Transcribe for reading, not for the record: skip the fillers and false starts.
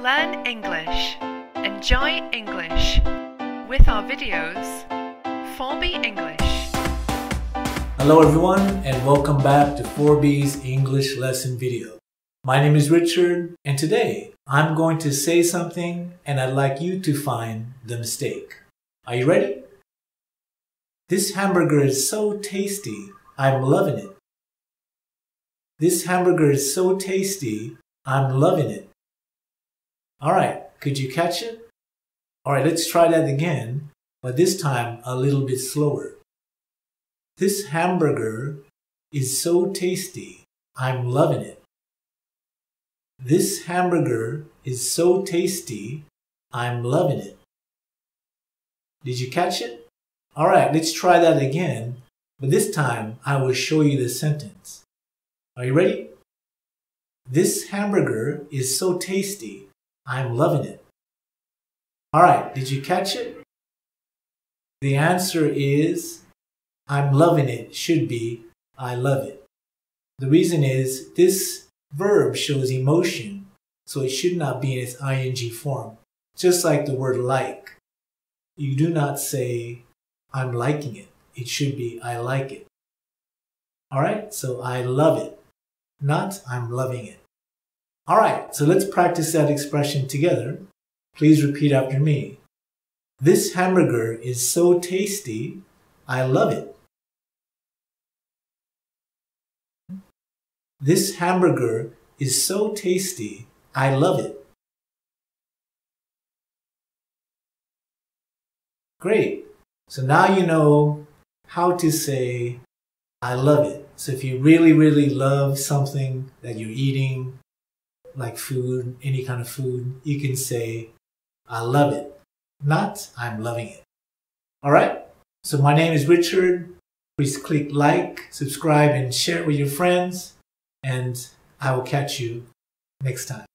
Learn English. Enjoy English. With our videos, ForB English. Hello everyone and welcome back to ForB's English lesson video. My name is Richard and today I'm going to say something and I'd like you to find the mistake. Are you ready? This hamburger is so tasty, I'm loving it. This hamburger is so tasty, I'm loving it. Alright, could you catch it? Alright, let's try that again, but this time a little bit slower. This hamburger is so tasty, I'm loving it. This hamburger is so tasty, I'm loving it. Did you catch it? Alright, let's try that again, but this time I will show you the sentence. Are you ready? This hamburger is so tasty, I'm loving it. Alright, did you catch it? The answer is, I'm loving it should be, I love it. The reason is, this verb shows emotion, so it should not be in its ing form. Just like the word like. You do not say, I'm liking it. It should be, I like it. Alright, so I love it. Not, I'm loving it. Alright, so let's practice that expression together. Please repeat after me. This hamburger is so tasty, I love it. This hamburger is so tasty, I love it. Great. So now you know how to say, I love it. So if you really love something that you're eating, like food, any kind of food, you can say, I love it. Not, I'm loving it. Alright? So my name is Richard. Please click like, subscribe, and share it with your friends. And I will catch you next time.